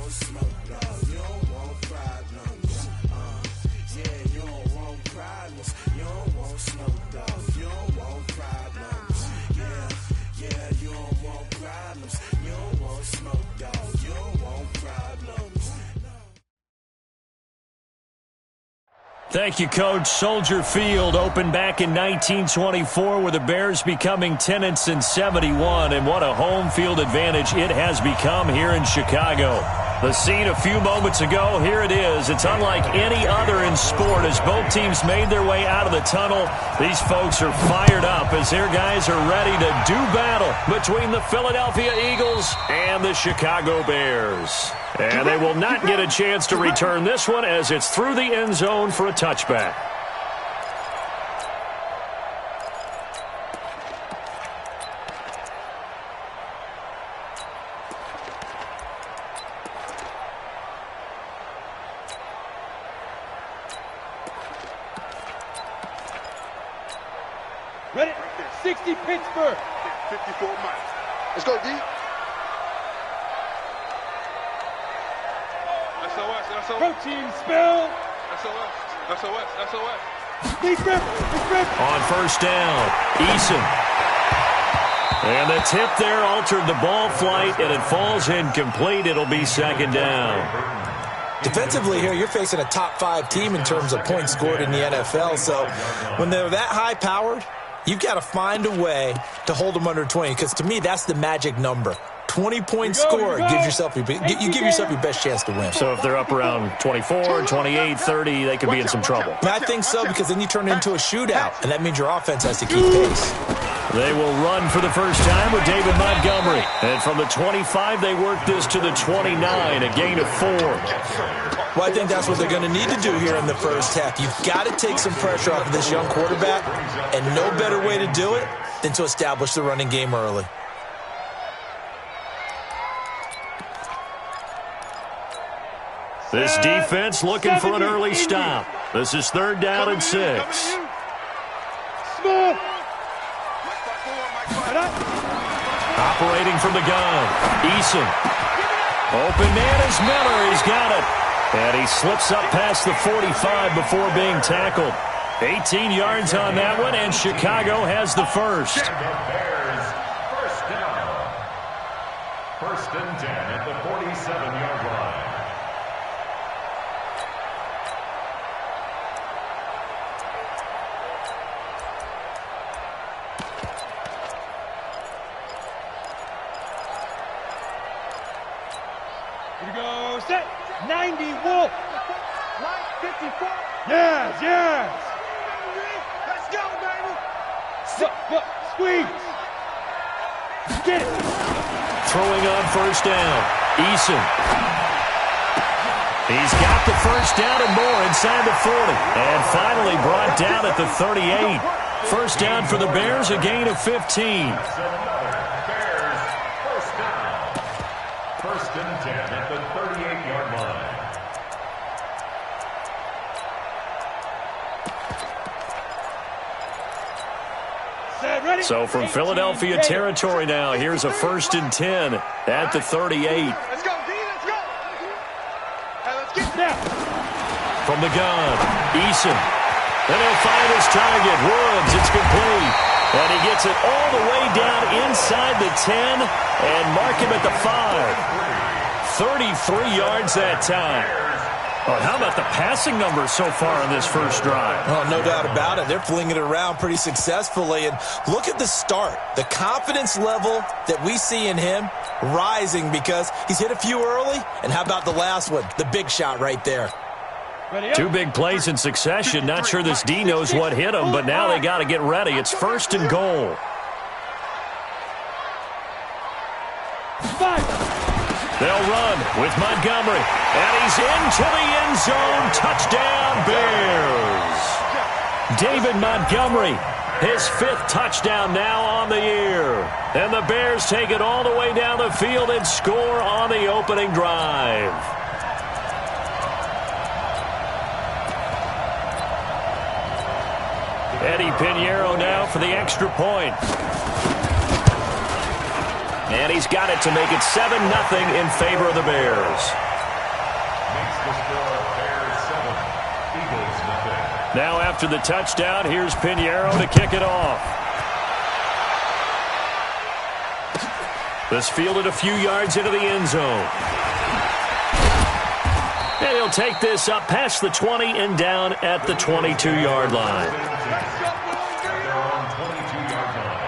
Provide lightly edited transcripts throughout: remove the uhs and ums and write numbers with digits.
want smoke, dog. You don't want problems. Yeah, you don't want problems. You don't want smoke, dog. You don't want problems. Yeah, you don't want problems. You don't want smoke, dog. You don't want problems. Thank you, Coach. Soldier Field opened back in 1924 with the Bears becoming tenants in 71, and what a home field advantage it has become here in Chicago. The scene a few moments ago, here it is. It's unlike any other in sport as both teams made their way out of the tunnel. These folks are fired up as their guys are ready to do battle between the Philadelphia Eagles and the Chicago Bears. And they will not get a chance to return this one as it's through the end zone for a touchback. Ready? 60 Pittsburgh. 54 miles. Let's go, D. SOS. Protein spill. SOS. Defense. On first down, Eason. And the tip there altered the ball flight, and it falls incomplete. It'll be second down. Defensively here, you're facing a top-5 team in terms of points scored in the NFL. So when they're that high-powered, you've got to find a way to hold them under 20, because to me, that's the magic number. 20 points scored, you give yourself your best chance to win. So if they're up around 24, 28, 30, they could be in some trouble. And I think so, because then you turn it into a shootout, and that means your offense has to keep pace. They will run for the first time with David Montgomery. And from the 25, they work this to the 29, a gain of 4. Well, I think that's what they're going to need to do here in the first half. You've got to take some pressure off of this young quarterback, and no better way to do it than to establish the running game early. This defense looking for an early stop. This is 3rd down and 6. Operating from the gun, Eason. Open man is Miller. He's got it. And he slips up past the 45 before being tackled. 18 yards on that one, and Chicago has the first. Bears, first down. 1st and 10 at the 47-yard line. Here we go. Set. 90 Wolf. 54. Yes. Let's go, baby. Squeeze. Get it. Throwing on first down, Eason. He's got the first down and more inside the 40. And finally brought down at the 38. First down for the Bears, a gain of 15. Bears, first down. 1st and 10 at the 38-yard line. So from Philadelphia territory now, here's a 1st and 10 at the 38. Let's go, D. Let's go. Hey, let's get down. From the gun, Eason. And he'll find his target, Woods. It's complete. And he gets it all the way down inside the 10 and mark him at the 5. 33 yards that time. Oh, how about the passing numbers so far on this first drive? Oh, no doubt about it. They're flinging it around pretty successfully. And look at the start. The confidence level that we see in him rising because he's hit a few early. And how about the last one? The big shot right there. 2 big plays in succession. Not sure this D knows what hit him, but now they got to get ready. It's 1st and goal. They'll run with Montgomery. And he's into the end zone. Touchdown, Bears. David Montgomery, his 5th touchdown now on the year. And the Bears take it all the way down the field and score on the opening drive. Eddie Pinheiro now for the extra point. And he's got it to make it 7-0 in favor of the Bears. The score, Bears 7, Eagles nothing. Now after the touchdown, here's Pinheiro to kick it off. This fielded a few yards into the end zone. And he'll take this up past the 20 and down at the 22-yard line. They're on 22-yard line.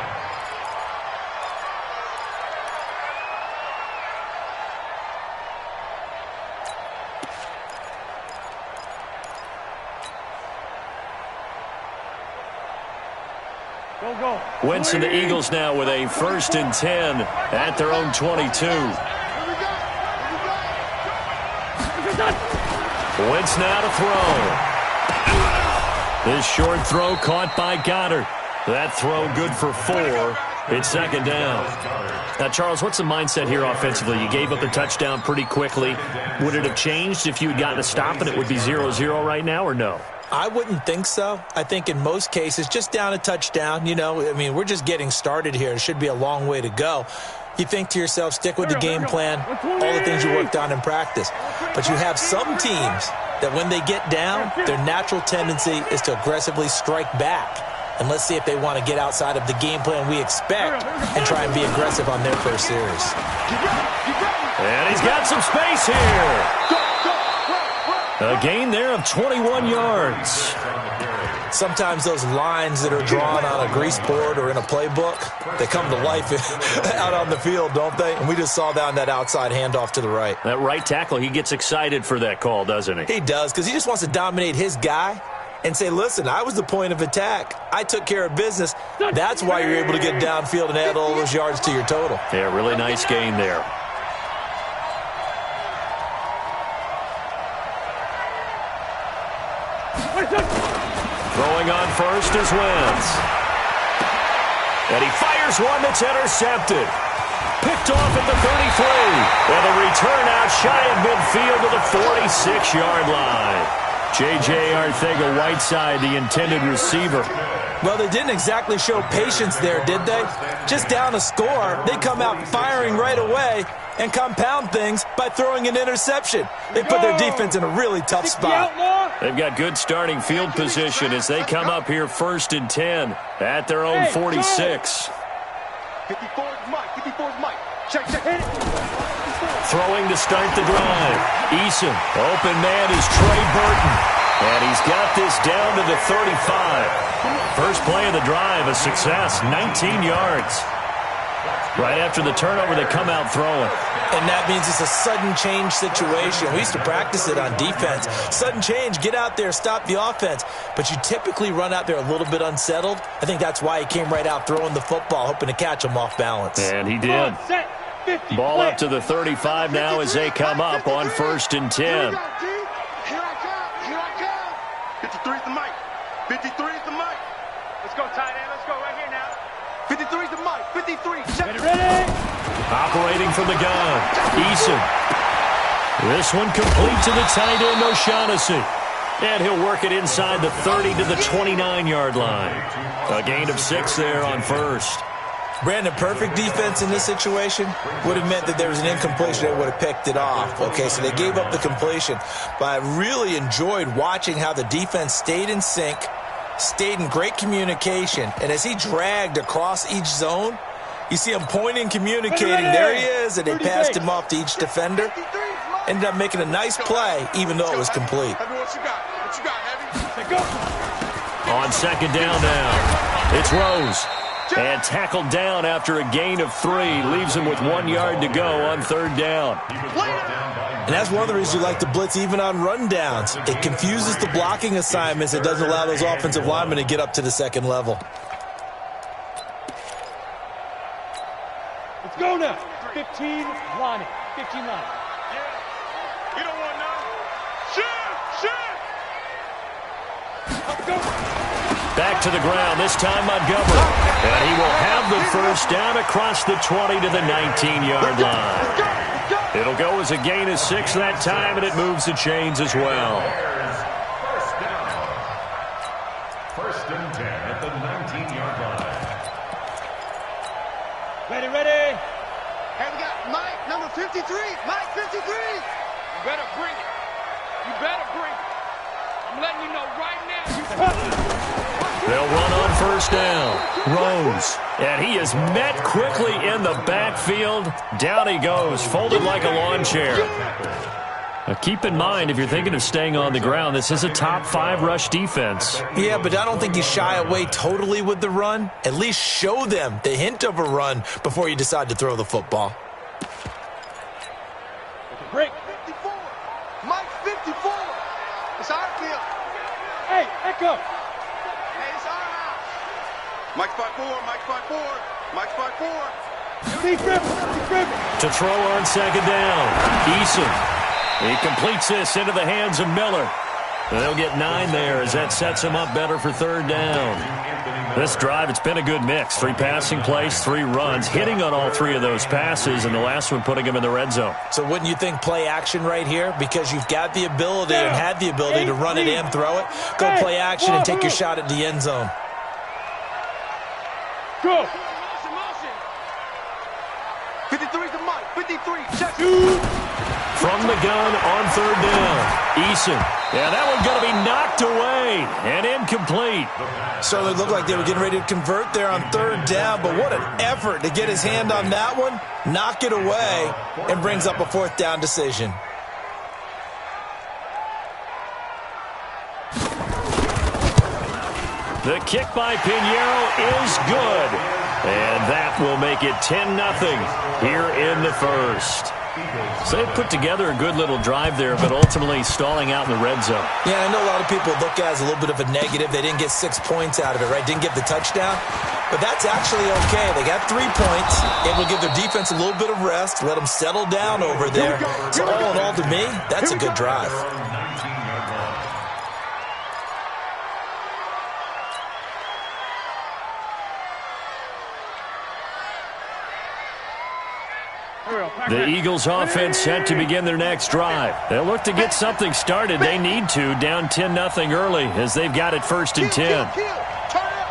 Go. Wentz and the Eagles now with a 1st and 10 at their own 22. Wentz now to throw. This short throw caught by Goddard. That throw good for 4. It's 2nd down. Now, Charles, what's the mindset here offensively? You gave up the touchdown pretty quickly. Would it have changed if you had gotten a stop and it would be 0-0 right now, or no? I wouldn't think so. I think in most cases, just down a touchdown, we're just getting started here. It should be a long way to go. You think to yourself, stick with the game plan, all the things you worked on in practice. But you have some teams that when they get down, their natural tendency is to aggressively strike back. And let's see if they want to get outside of the game plan we expect and try and be aggressive on their first series. And he's got some space here. A gain there of 21 yards. Sometimes those lines that are drawn on a grease board or in a playbook, they come to life out on the field, don't they? And we just saw down that outside handoff to the right. That right tackle, he gets excited for that call, doesn't he? He does, because he just wants to dominate his guy and say, listen, I was the point of attack. I took care of business. That's why you're able to get downfield and add all those yards to your total. Yeah, really nice gain there. Throwing on first is Wentz. And he fires one that's intercepted. Picked off at the 33. And a return out shy of midfield to the 46-yard line. J.J. Arcega-Whiteside, the intended receiver. Well, they didn't exactly show patience there, did they? Just down a score, they come out firing right away and compound things by throwing an interception. They put their defense in a really tough spot. They've got good starting field position as they come up here 1st and 10 at their own 46. 54's Mike. Check. Throwing to start the drive. Eason, open man is Trey Burton. And he's got this down to the 35. First play of the drive, a success, 19 yards. Right after the turnover, they come out throwing. And that means it's a sudden change situation. We used to practice it on defense. Sudden change, get out there, stop the offense. But you typically run out there a little bit unsettled. I think that's why he came right out throwing the football, hoping to catch him off balance. And he did. Ball up to the 35 now as they come up on 1st and 10. Here I come. 53's the Mike. 53's the Mike. Let's go, tight end. Let's go right here now. 53's the Mike. 53. Ready? Operating from the gun. Eason. This one complete to the tight end, O'Shaughnessy. And he'll work it inside the 30 to the 29-yard line. A gain of 6 there on first. Brandon, perfect defense in this situation would have meant that there was an incompletion. They would have picked it off. Okay, so they gave up the completion. But I really enjoyed watching how the defense stayed in sync, stayed in great communication. And as he dragged across each zone, you see him pointing, communicating. There he is, and they passed him off to each defender. Ended up making a nice play, even though it was complete. What you got, Heavy? On 2nd down now, it's Rose. And tackled down after a gain of 3. Leaves him with 1 yard to go on 3rd down. And that's one of the reasons you like to blitz even on rundowns. It confuses the blocking assignments. It doesn't allow those offensive linemen to get up to the 2nd level. Let's go now. 15 line. 15 line. You don't want none. Shoot! Let's go. Back to the ground, this time Montgomery. And he will have the first down across the 20 to the 19-yard line. It'll go as a gain of 6 that time, and it moves the chains as well. First down. 1st and 10 at the 19-yard line. Ready. Hey, we got Mike, number 53. Mike, 53. You better bring it. You better bring it. I'm letting you know right now. They'll run on first down. Rose. And he is met quickly in the backfield. Down he goes, folded like a lawn chair. Now keep in mind, if you're thinking of staying on the ground, this is a top 5 rush defense. Yeah, but I don't think you shy away totally with the run. At least show them the hint of a run before you decide to throw the football. Break. 54. Mike 54. It's our field. Hey, echo. Hey, it's our house. Mike spot 4. Mike spot 4. Mike spot 4. Steve Griffin. To throw on second down. Eason. He completes this into the hands of Miller. They'll get 9 there as that sets him up better for third down. This drive, it's been a good mix. 3 passing plays, 3 runs, hitting on all 3 of those passes, and the last one putting him in the red zone. So wouldn't you think play action right here? Because you've got the ability and had the ability to run it in, throw it. Go play action and take your shot at the end zone. Go. 53 to Mike. 53. Check. From the gun on third down. Eason. Yeah, that one's going to be knocked away and incomplete. So it looked like they were getting ready to convert there on third down, but what an effort to get his hand on that one, knock it away, and brings up a fourth down decision. The kick by Pinheiro is good. And that will make it 10-0 here in the first. So they put together a good little drive there, but ultimately stalling out in the red zone. Yeah, I know a lot of people look at it as a little bit of a negative. They didn't get 6 points out of it, right? Didn't get the touchdown. But that's actually okay. They got 3 points. Able to give their defense a little bit of rest, let them settle down over there. So all in all, to me, that's a good drive. The Eagles offense set to begin their next drive. They'll look to get something started. They need to, down 10-0 early as they've got it 1st and 10. Turn up. Kill. Turn up.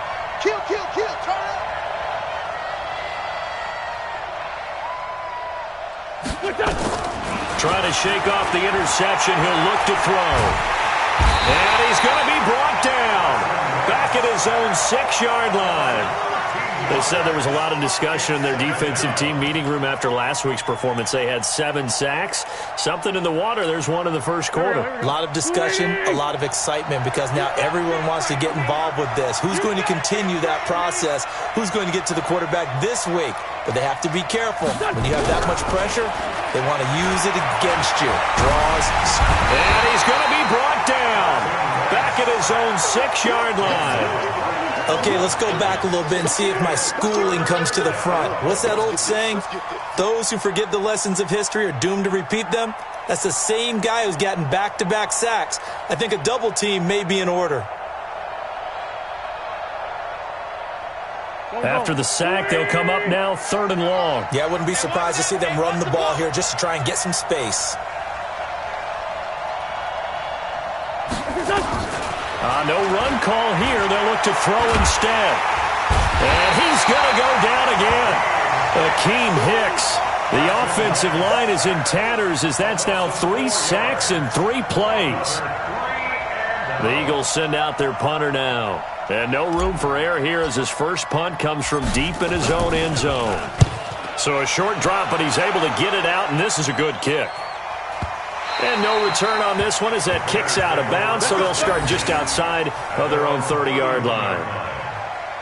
Trying to shake off the interception. He'll look to throw. And he's going to be brought down. Back at his own 6-yard line. They said there was a lot of discussion in their defensive team meeting room after last week's performance. They had 7 sacks. Something in the water. There's one in the first quarter. A lot of discussion, a lot of excitement because now everyone wants to get involved with this. Who's going to continue that process? Who's going to get to the quarterback this week? But they have to be careful. When you have that much pressure, they want to use it against you. Draws. And he's going to be brought down. Back at his own 6-yard line. Okay, let's go back a little bit and see if my schooling comes to the front. What's that old saying? Those who forget the lessons of history are doomed to repeat them. That's the same guy who's gotten back-to-back sacks. I think a double team may be in order. After the sack, they'll come up now 3rd and long. Yeah, I wouldn't be surprised to see them run the ball here just to try and get some space. No run call here. They'll look to throw instead. And he's going to go down again. Akeem Hicks. The offensive line is in tatters as that's now 3 sacks in 3 plays. The Eagles send out their punter now. And no room for error here as his first punt comes from deep in his own end zone. So a short drop, but he's able to get it out, and this is a good kick. And no return on this one as that kicks out of bounds, so they'll start just outside of their own 30-yard line.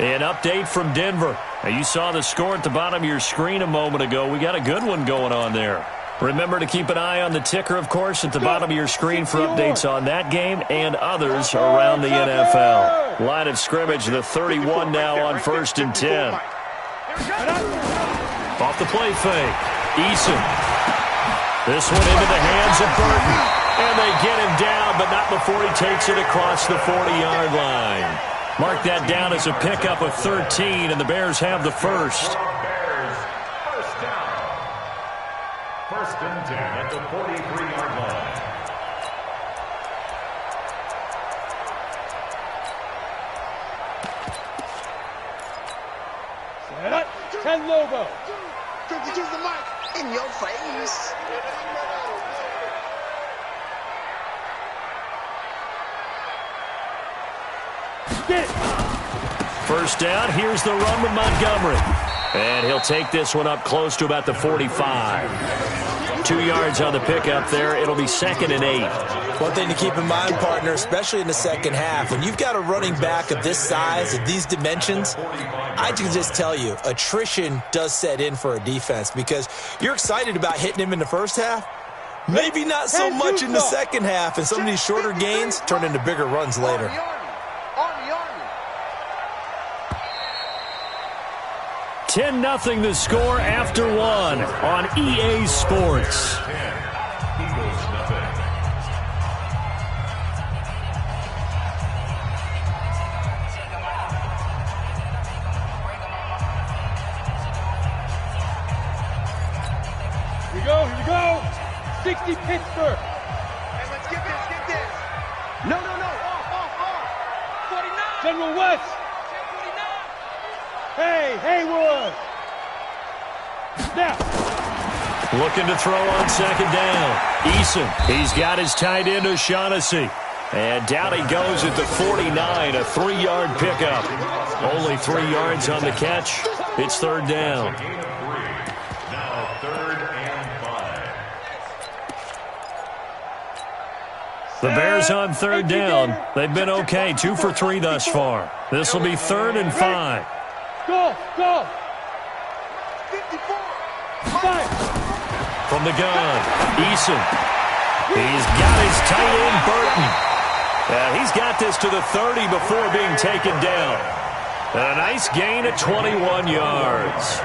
An update from Denver. Now, you saw the score at the bottom of your screen a moment ago. We got a good one going on there. Remember to keep an eye on the ticker, of course, at the bottom of your screen for updates on that game and others around the NFL. Line of scrimmage, the 31 now on 1st and 10. Off the play fake. Eason. This one into the hands of Burton. And they get him down, but not before he takes it across the 40-yard line. Mark that down as a pickup of 13, and the Bears have the first. Bears, first down. 1st and 10 at the 43-yard line. Set up. 10 Lobo. 52's the mic. In your face. First down, here's the run with Montgomery. And he'll take this one up close to about the 45. 2 yards on the pickup there. It'll be 2nd and 8. One thing to keep in mind, partner, especially in the second half, when you've got a running back of this size, of these dimensions, I can just tell you, attrition does set in for a defense because you're excited about hitting him in the first half. Maybe not so much in the second half, and some of these shorter gains turn into bigger runs later. 10-0 the score after 1 on EA Sports. Eagles nothing. Here we go. 60 Pittsburgh. Hey, let's get this. No. Off. 49. General West. 49. Hey, Haywood. Snap. Looking to throw on 2nd down. Eason, he's got his tight end O'Shaughnessy. And down he goes at the 49, a 3-yard pickup. Only 3 yards on the catch. It's 3rd down. Gain of 3. Now 3rd and 5. The Bears on 3rd down. They've been okay, 2 for 3 thus far. This will be 3rd and 5. Go. 54. From the gun, Eason. He's got his tight end, Burton. He's got this to the 30 before being taken down. A nice gain at 21 yards.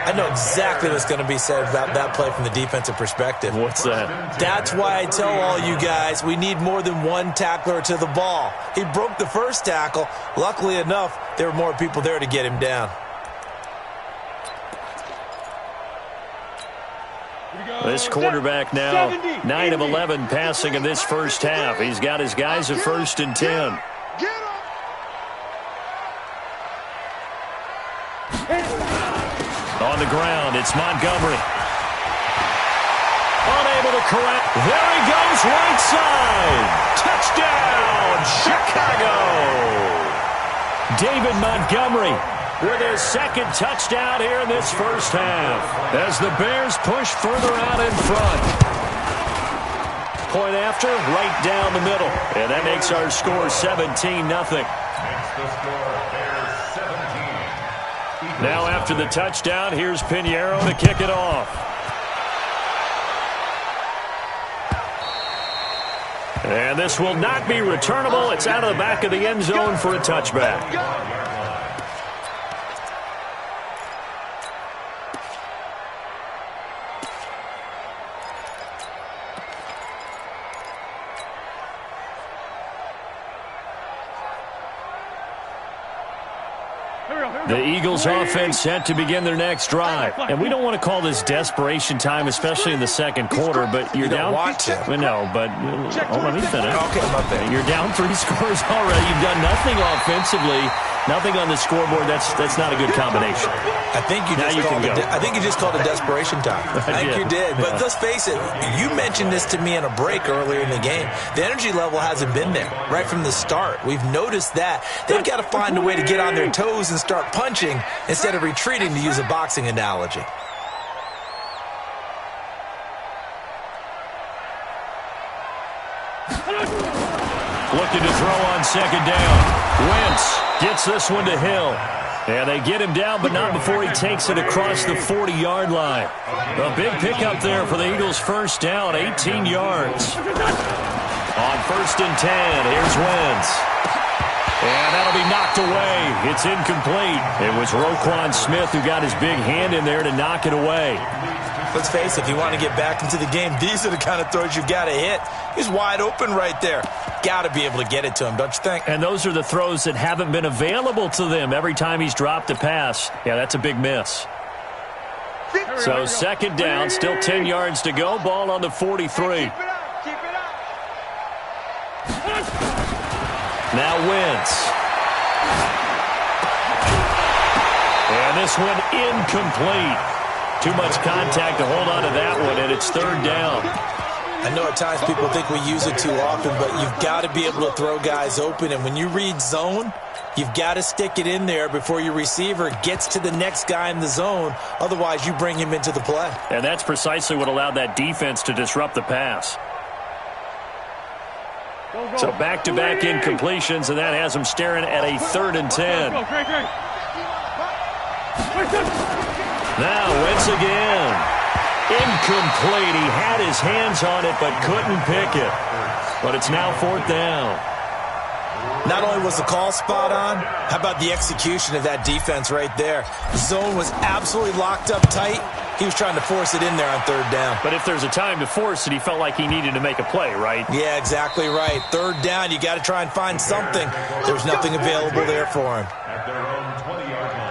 I know exactly what's going to be said about that play from the defensive perspective. What's that? That's why I tell all you guys we need more than one tackler to the ball. He broke the first tackle. Luckily enough, there were more people there to get him down. This quarterback now 9 of 11 passing in this first half. He's got his guys at 1st and 10. On the ground, it's Montgomery. Unable to correct. There he goes, right side. Touchdown, Chicago. David Montgomery with his 2nd touchdown here in this first half as the Bears push further out in front. Point after, right down the middle. And that makes our score 17-0. Makes the score Bears 17. Now after the touchdown, here's Pinheiro to kick it off. And this will not be returnable. It's out of the back of the end zone for a touchback. The Eagles offense set to begin their next drive. And we don't want to call this desperation time, especially in the second quarter, but you're down. Want to. No, but let me finish. Okay, I'm up there. You're down 3 scores already. You've done nothing offensively, nothing on the scoreboard. That's not a good combination. I think you just called it desperation time. I think you did. But let's face it, you mentioned this to me in a break earlier in the game. The energy level hasn't been there right from the start. We've noticed that. They've got to find a way to get on their toes and start punching instead of retreating, to use a boxing analogy. Looking to throw on 2nd down. Wentz gets this one to Hill. And they get him down, but not before he takes it across the 40-yard line. A big pickup there for the Eagles' first down, 18 yards. On 1st and 10, here's Wentz. And that'll be knocked away. It's incomplete. It was Roquan Smith who got his big hand in there to knock it away. Let's face it, if you want to get back into the game, these are the kind of throws you've got to hit. He's wide open right there. Got to be able to get it to him, don't you think? And those are the throws that haven't been available to them every time he's dropped a pass. Yeah, that's a big miss. So 2nd down, still 10 yards to go. Ball on the 43. Keep it up. Now Wentz. And this one incomplete. Too much contact to hold on to that one, and it's 3rd down. I know at times people think we use it too often, but you've got to be able to throw guys open. And when you read zone, you've got to stick it in there before your receiver gets to the next guy in the zone. Otherwise, you bring him into the play. And that's precisely what allowed that defense to disrupt the pass. So back-to-back incompletions, and that has him staring at a 3rd and 10. Now, Wentz again. Incomplete. He had his hands on it, but couldn't pick it. But it's now 4th down. Not only was the call spot on, how about the execution of that defense right there? The zone was absolutely locked up tight. He was trying to force it in there on 3rd down. But if there's a time to force it, he felt like he needed to make a play, right? Yeah, exactly right. 3rd down, you got to try and find something. There's nothing available there for him. At their own 20-yard line.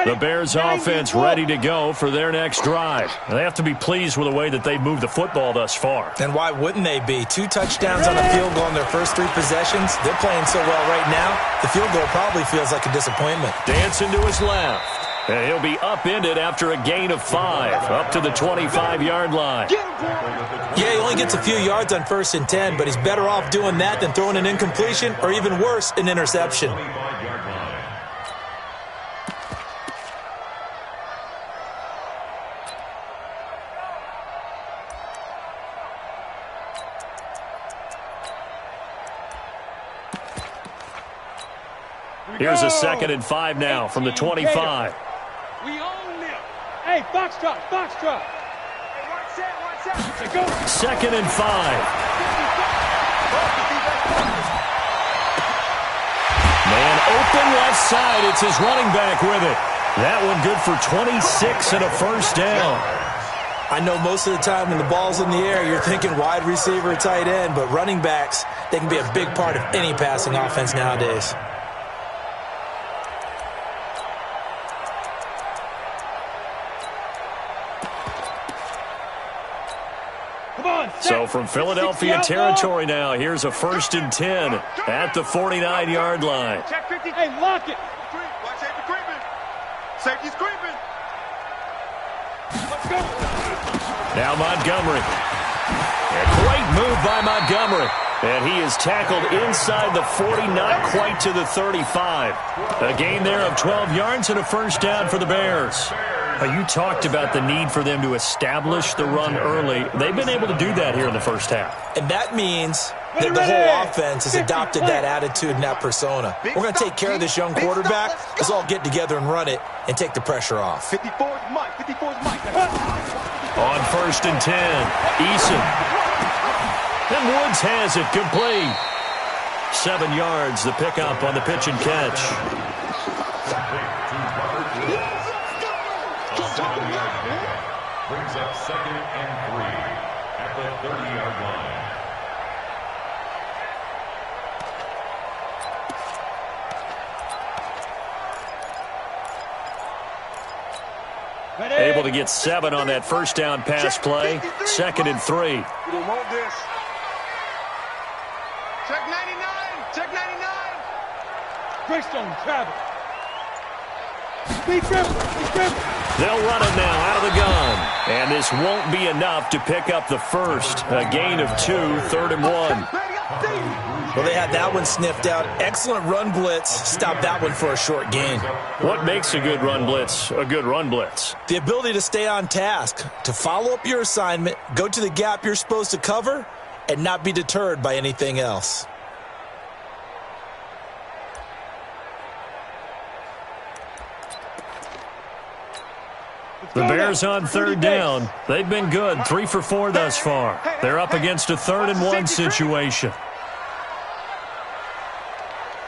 The Bears offense ready to go for their next drive. They have to be pleased with the way that they've moved the football thus far. And why wouldn't they be? 2 touchdowns on a field goal in their first 3 possessions. They're playing so well right now, the field goal probably feels like a disappointment. Dancing to his left. And he'll be upended after a gain of 5, up to the 25-yard line. Yeah, he only gets a few yards on 1st and 10, but he's better off doing that than throwing an incompletion or even worse, an interception. Here's a 2nd and 5 now from the 25. We own them. Hey, foxtrot, foxtrot. Hey, watch that. Go. 2nd and 5. Man open left side. It's his running back with it. That one good for 26 and a 1st down. I know most of the time when the ball's in the air, you're thinking wide receiver, tight end, but running backs, they can be a big part of any passing offense nowadays. So from Philadelphia territory now, here's a 1st and 10 at the 49-yard line. Check 50. Hey, lock it. Watch safety creeping. Safety's creeping. Let's go. Now Montgomery. A great move by Montgomery. And he is tackled inside the 40, not quite to the 35. A gain there of 12 yards and a 1st down for the Bears. You talked about the need for them to establish the run early. They've been able to do that here in the first half. And that means that the whole offense has adopted that attitude and that persona. We're going to take care of this young quarterback. Let's all get together and run it and take the pressure off. 54's Mike. 54's Mike. On 1st and 10, Eason. And Woods has it complete. 7 yards, the pickup on the pitch and catch. 7-yard pickup brings up 2nd and 3 at the 30-yard line. Able to get 7 on that 1st down pass play. 2nd and 3. We don't want this. Check 99. Check 99. Greystone, travel. Speed dribble. They'll run it now out of the gun. And this won't be enough to pick up the first. A gain of 2, 3rd and 1. Well, they had that one sniffed out. Excellent run blitz. Stopped that one for a short gain. What makes a good run blitz a good run blitz? The ability to stay on task, to follow up your assignment, go to the gap you're supposed to cover, and not be deterred by anything else. The Bears on 3rd down. They've been good, 3 for 4 thus far. They're up against a 3rd and 1 situation.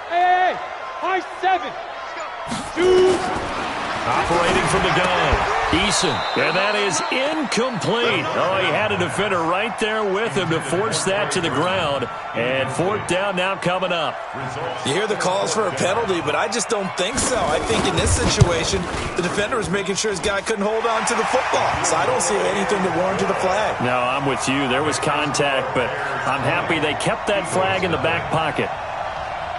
Hey, high 7. Shoot. Operating from the gun. Eason, and that is incomplete. Oh, he had a defender right there with him to force that to the ground. And 4th down now coming up. You hear the calls for a penalty, but I just don't think so. I think in this situation, the defender was making sure his guy couldn't hold on to the football. So I don't see anything to warrant the flag. No, I'm with you. There was contact, but I'm happy they kept that flag in the back pocket.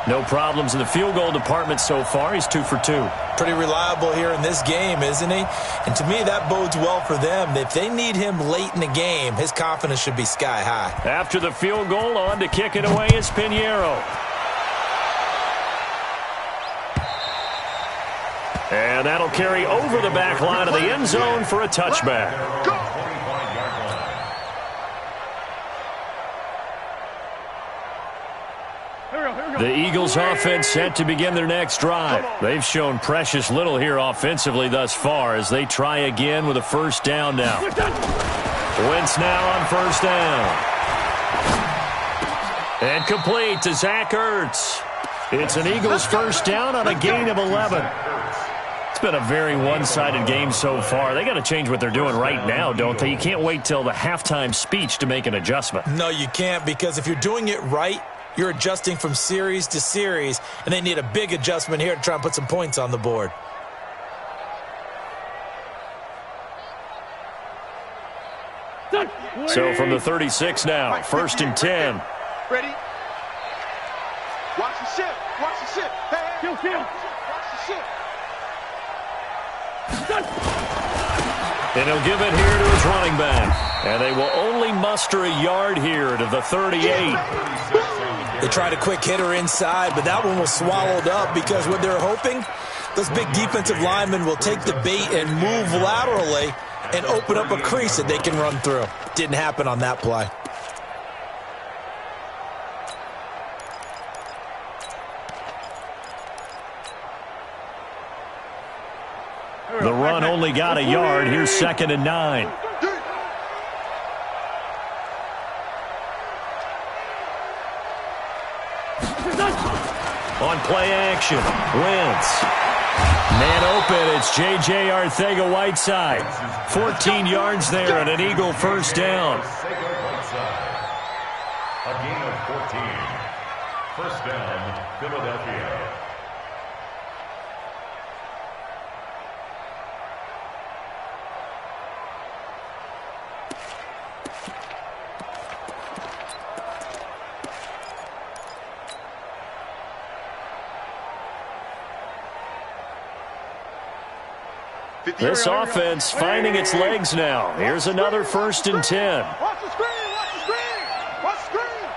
No problems in the field goal department so far. He's 2 for 2. Pretty reliable here in this game, isn't he? And to me, that bodes well for them. If they need him late in the game, his confidence should be sky high. After the field goal, on to kick it away is Pinheiro. And that'll carry over the back line of the end zone for a touchback. The Eagles offense set to begin their next drive. They've shown precious little here offensively thus far as they try again with a first down now. Wentz now on first down. And complete to Zach Ertz. It's an Eagles first down on a gain of 11. It's been a very one-sided game so far. They got to change what they're doing right now, don't they? You can't wait till the halftime speech to make an adjustment. No, you can't, because if you're doing it right, you're adjusting from series to series, and they need a big adjustment here to try and put some points on the board. So from the 36 now, first and 10. Ready? Watch the ship. Watch the ship. Hey, Kill. watch the ship. And he'll give it here to his running back. And they will only muster a yard here to the 38. They tried a quick hitter inside, but that one was swallowed up because what they're hoping, those big defensive linemen will take the bait and move laterally and open up a crease that they can run through. Didn't happen on that play. The run only got a yard. Here's second and 9. On play action, Wentz. Man open, it's J.J. Arcega-Whiteside. 14 yards there and an Eagle first down. A gain of 14. First down, Philadelphia. This offense finding its legs now. Here's another first and 10. Watch the screen. Watch the screen. Watch the screen.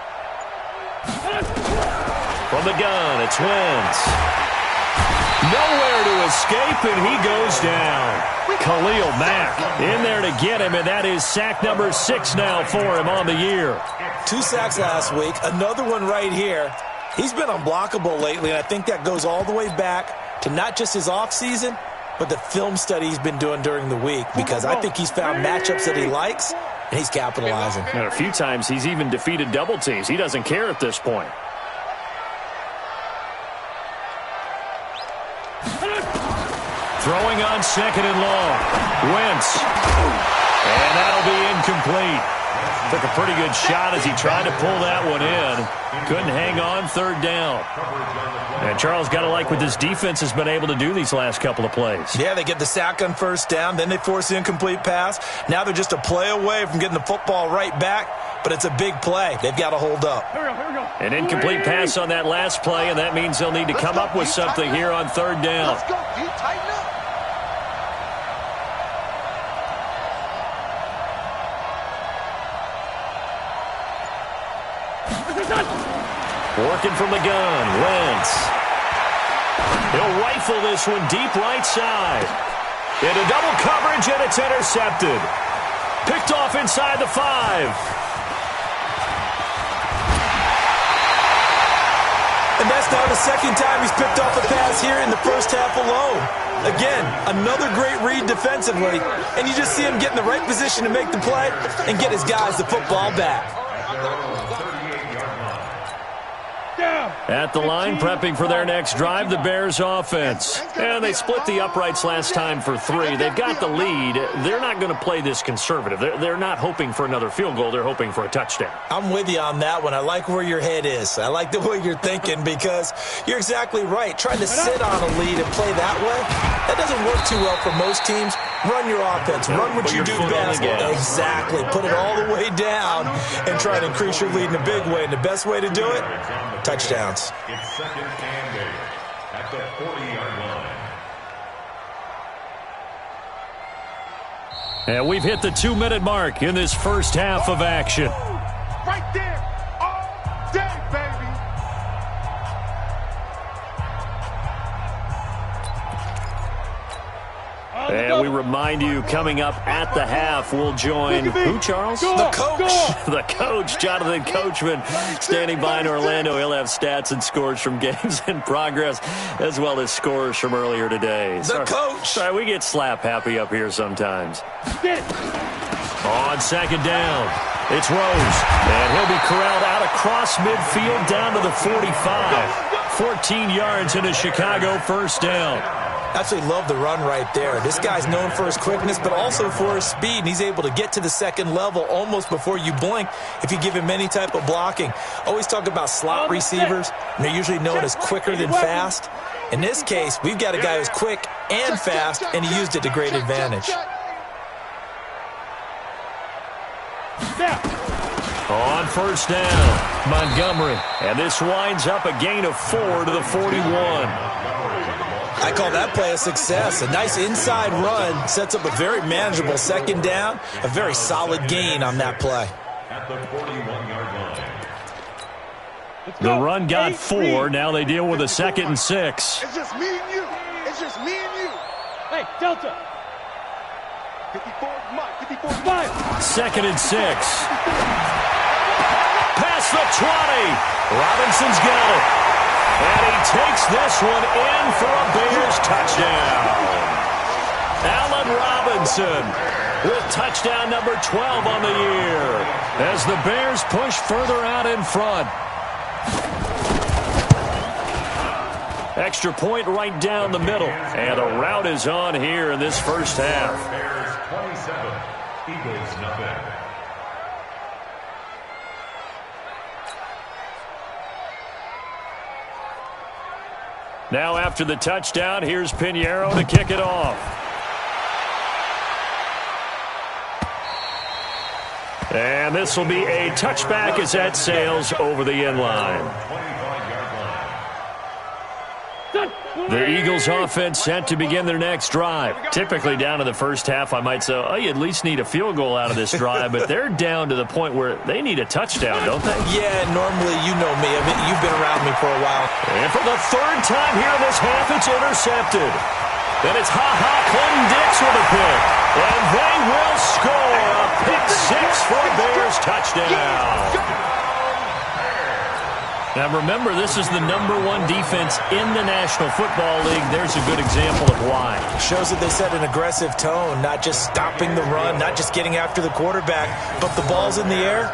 From the gun, it's Wentz. Nowhere to escape, and he goes down. Khalil Mack in there to get him, and that is sack number 6 now for him on the year. 2 sacks last week, another one right here. He's been unblockable lately, and I think that goes all the way back to not just his offseason, but the film study he's been doing during the week, because I think he's found matchups that he likes, and he's capitalizing. And a few times he's even defeated double teams. He doesn't care at this point. Throwing on second and long. Wentz. And that'll be incomplete. Took a pretty good shot as he tried to pull that one in. Couldn't hang on, third down. And Charles, got to like what this defense has been able to do these last couple of plays. Yeah, they get the sack on first down, then they force the incomplete pass. Now they're just a play away from getting the football right back, but it's a big play. They've got to hold up. Here we go. An incomplete pass on that last play, and that means they'll need to come up with something here on third down. Let's go. You tighten up. Working from the gun, Wentz. He'll rifle this one deep right side. Into double coverage, and it's intercepted. Picked off inside the 5. And that's now the second time he's picked off a pass here in the first half alone. Again, another great read defensively, and you just see him get in the right position to make the play and get his guys the football back. At the line, prepping for their next drive, the Bears offense. And they split the uprights last time for 3. They've got the lead. They're not going to play this conservative. They're not hoping for another field goal. They're hoping for a touchdown. I'm with you on that one. I like where your head is. I like the way you're thinking, because you're exactly right. Trying to sit on a lead and play that way, that doesn't doesn't work too well for most teams, run your offense. Run what you do best. Exactly. Put it all the way down and try to increase your lead in a big way. And the best way to do it, touchdowns. It's second and 8 at the 40-yard line. And we've hit the 2-minute mark in this first half of action. Right there, all day, baby. And we remind you, coming up at the half, we'll join who, Charles? The coach. The coach, Jonathan Coachman, standing by in Orlando. He'll have stats and scores from games in progress, as well as scores from earlier today. The coach. Sorry, we get slap happy up here sometimes. On second down, it's Rose. And he'll be corralled out across midfield down to the 45. 14 yards in a Chicago first down. Absolutely love the run right there. This guy's known for his quickness, but also for his speed, and he's able to get to the second level almost before you blink if you give him any type of blocking. Always talk about slot receivers, and they're usually known as quicker than fast. In this case, we've got a guy who's quick and fast, and he used it to great advantage. On first down, Montgomery, and this winds up a gain of 4 to the 41. I call that play a success. A nice inside run sets up a very manageable second down. A very solid gain on that play. At the 41-yard line. The run got 4. Now they deal with a 2nd and 6. It's just me and you. It's just me and you. Hey, Delta. 54 Mike, 54 Fire. 2nd and 6. Past the 20. Robinson's got it. And he takes this one in for a Bears touchdown. Allen Robinson with touchdown number 12 on the year as the Bears push further out in front. Extra point right down the middle. And a rout is on here in this first half. Bears 27, Eagles nothing. Now after the touchdown, here's Pinheiro to kick it off. And this will be a touchback as that sails over the end line. The Eagles offense set to begin their next drive. Typically down to the first half, I might say, oh, you at least need a field goal out of this drive, but they're down to the point where they need a touchdown, don't they? Yeah, normally, you know me. I mean, you've been around me for a while. And for the third time here in this half, it's intercepted. Then it's Clinton-Dix with a pick. And they will score a pick 6 for a Bears touchdown. Now remember, this is the #1 defense in the National Football League. There's a good example of why. Shows that they set an aggressive tone, not just stopping the run, not just getting after the quarterback, but the ball's in the air.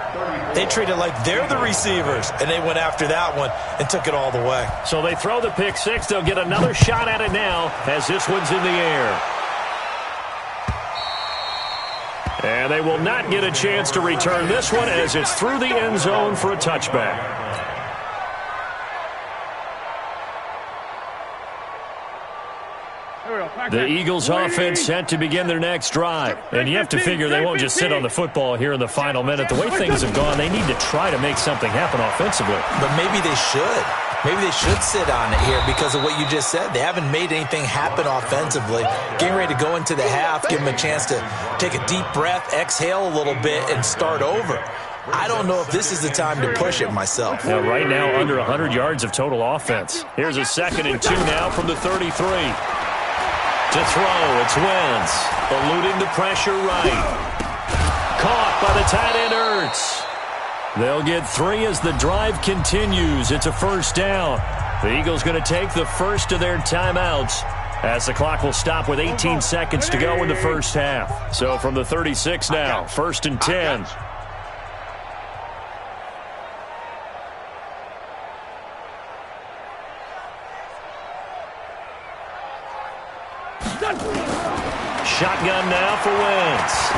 They treat it like they're the receivers, and they went after that one and took it all the way. So they throw the pick 6. They'll get another shot at it now as this one's in the air. And they will not get a chance to return this one as it's through the end zone for a touchback. The Eagles offense set to begin their next drive. And you have to figure they won't just sit on the football here in the final minute. The way things have gone, they need to try to make something happen offensively. But maybe they should. Maybe they should sit on it here because of what you just said. They haven't made anything happen offensively. Getting ready to go into the half, give them a chance to take a deep breath, exhale a little bit, and start over. I don't know if this is the time to push it myself. Now, right now, under 100 yards of total offense. Here's a 2nd and 2 now from the 33. To throw, it's Wentz, eluding the pressure right. Caught by the tight end Ertz. They'll get 3 as the drive continues. It's a first down. The Eagles going to take the first of their timeouts as the clock will stop with 18 seconds to go in the first half. So from the 36 now, 1st and 10. Shotgun now for Wentz.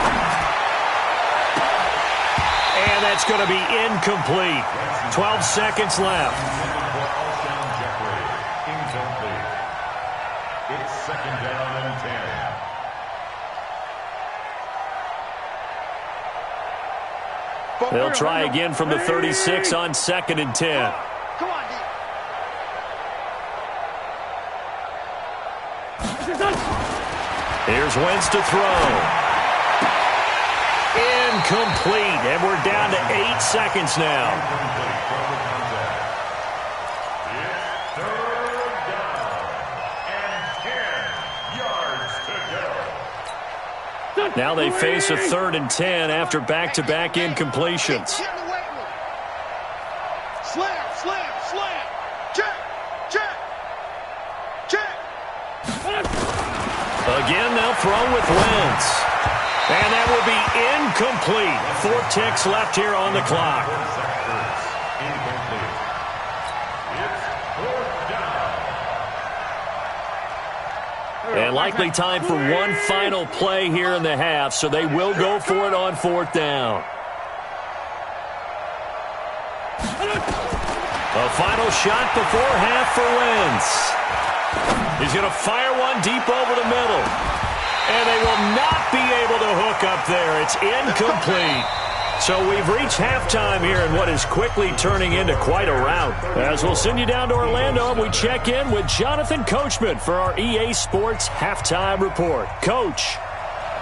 And that's going to be incomplete. 12 seconds left. It's 2nd down and 10. They'll try again from the 36 on 2nd and 10. Come on, Here's Wentz to throw. Incomplete, and we're down to 8 seconds now. Incomplete from the contact. It's 3rd down and 10 yards to go. Now they face a 3rd and 10 after back-to-back incompletions. Slam, slam, slam. Check, check, check. Again, they'll throw with Wentz. And that will be incomplete. 4 ticks left here on the clock. Incomplete. It's 4th down. And likely time for one final play here in the half, so they will go for it on 4th down. A final shot before half for Wentz. He's going to fire one deep over the middle. And they will not be able to hook up there. It's incomplete. So we've reached halftime here in what is quickly turning into quite a rout. As we'll send you down to Orlando, we check in with Jonathan Coachman for our EA Sports Halftime Report. Coach,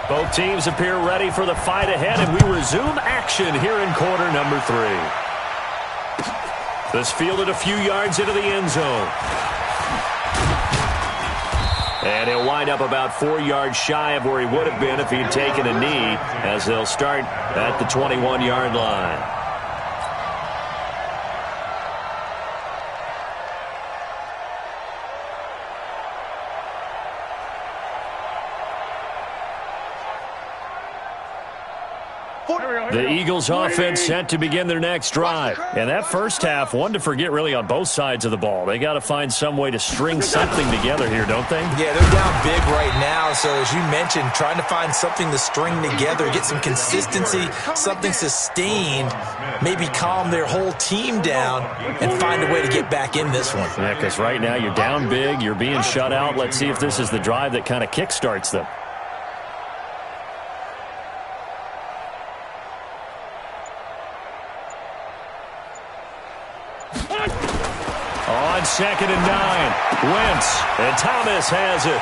both teams appear ready for the fight ahead, and we resume action here in quarter number 3. This fielded a few yards into the end zone. And he'll wind up about 4 yards shy of where he would have been if he had taken a knee, as they'll start at the 21-yard line. The Eagles offense set to begin their next drive. And that first half, one to forget really on both sides of the ball. They got to find some way to string something together here, don't they? Yeah, they're down big right now. So as you mentioned, trying to find something to string together, get some consistency, something sustained, maybe calm their whole team down and find a way to get back in this one. Yeah, because right now you're down big, you're being shut out. Let's see if this is the drive that kind of kickstarts them. On 2nd and 9, Wentz, and Thomas has it.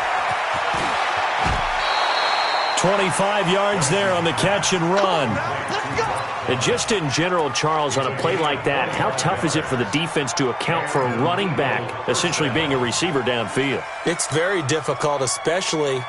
25 yards there on the catch and run. And just in general, Charles, on a play like that, how tough is it for the defense to account for a running back essentially being a receiver downfield? It's very difficult, especially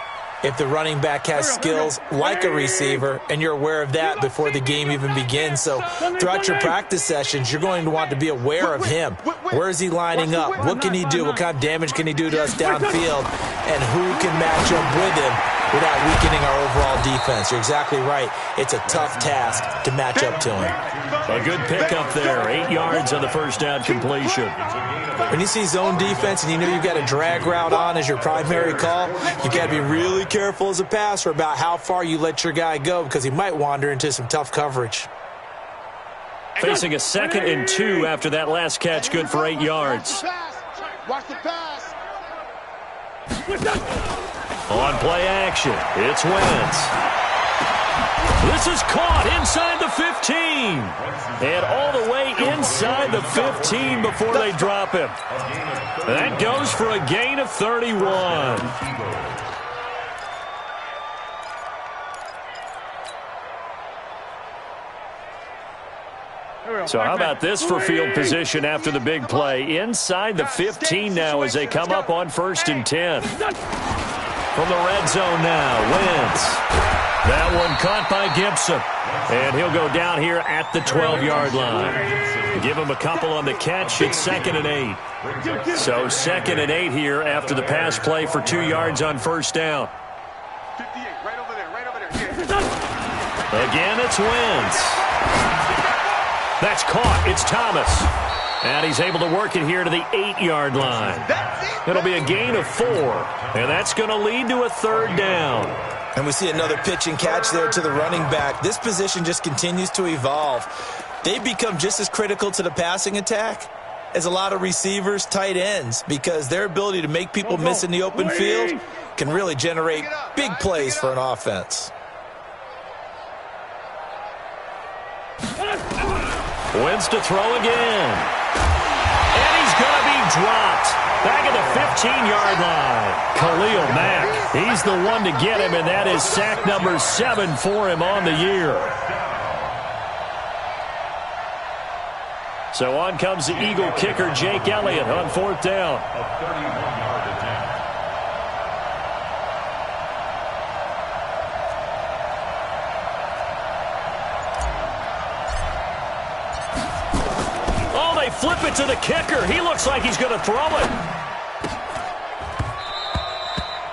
if the running back has skills like a receiver, and you're aware of that before the game even begins. So throughout your practice sessions, you're going to want to be aware of him. Where is he lining up? What can he do? What kind of damage can he do to us downfield? And who can match up with him without weakening our overall defense? You're exactly right. It's a tough task to match up to him. A good pickup there. 8 yards on the first down completion. When you see zone defense and you know you've got a drag route on as your primary call, you've got to be really careful as a passer about how far you let your guy go, because he might wander into some tough coverage. Facing a 2nd and 2 after that last catch, good for 8 yards. Watch the pass. On play action, it's Wentz. This is caught inside the 15. And all the way inside the 15 before they drop him. That goes for a gain of 31. So how about this for field position after the big play? Inside the 15 now as they come up on 1st and 10. From the red zone now, Wentz. That one caught by Gibson. And he'll go down here at the 12-yard line. Give him a couple on the catch. It's 2nd and 8. So 2nd and 8 here after the pass play for 2 yards on 1st down. 58, right over there, right over there. Again, it's Wentz. That's caught. It's Thomas. And he's able to work it here to the 8-yard line. It'll be a gain of 4. And that's going to lead to a 3rd down. And we see another pitch and catch there to the running back. This position just continues to evolve. They've become just as critical to the passing attack is a lot of receivers, tight ends, because their ability to make people miss in the open field can really generate big plays for an offense. Wins to throw again. And he's going to be dropped. Back at the 15-yard line. Khalil Mack, he's the one to get him, and that is sack number 7 for him on the year. So on comes the Eagle kicker, Jake Elliott, on 4th down. A 31-yard attempt. Oh, they flip it to the kicker. He looks like he's going to throw it.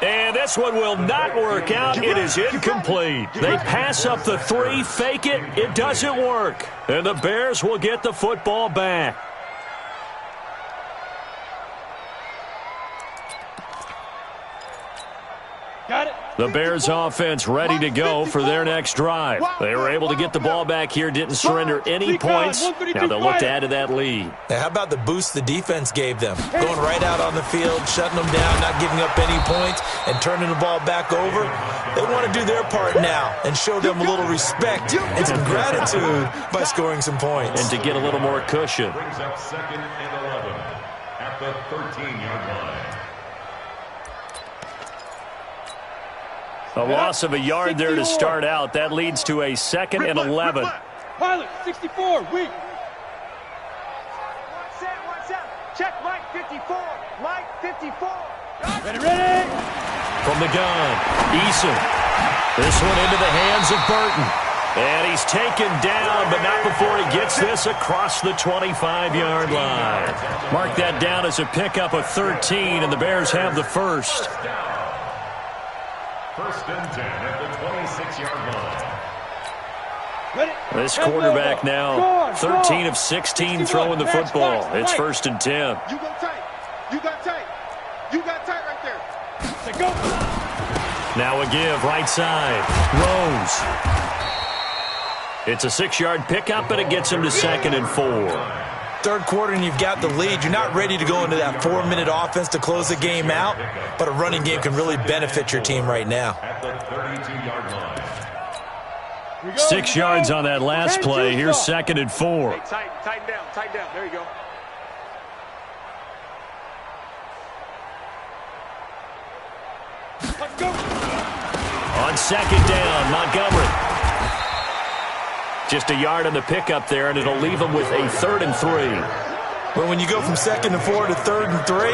And this one will not work out. It is incomplete. They pass up the 3, fake it. It doesn't work. And the Bears will get the football back. Got it. The Bears offense ready to go for their next drive. They were able to get the ball back here, didn't surrender any points. Now they'll look to add to that lead. Now, how about the boost the defense gave them? Going right out on the field, shutting them down, not giving up any points, and turning the ball back over. They want to do their part now and show them a little respect and some gratitude by scoring some points. And to get a little more cushion. Brings up 2nd and 11 at the 13-yard line. A loss of a yard there to start out. That leads to a 2nd and 11. Pilot, 64, weak. Check Mike 54. Mike 54. Ready. From the gun, Eason. This one into the hands of Burton. And he's taken down, but not before he gets this across the 25-yard line. Mark that down as a pickup of 13, and the Bears have the first. 1st and 10 at the 26-yard line. This quarterback now 13 of 16 throwing the football. It's 1st and 10. You go tight. You got tight. You got tight right there. Say go. Now a give, right side. Rose. It's a 6-yard pickup, and it gets him to 2nd and 4. Third quarter and you've got the lead. You're not ready to go into that 4-minute offense to close the game out, but a running game can really benefit your team right now. At the 32-yard line. 6 yards on that last play. Here's 2nd and 4. Hey, tighten down. There you go. Let's go. On 2nd down, Montgomery. Just a yard on the pickup there, and it'll leave them with a 3rd and 3. But when you go from 2nd and 4 to 3rd and 3,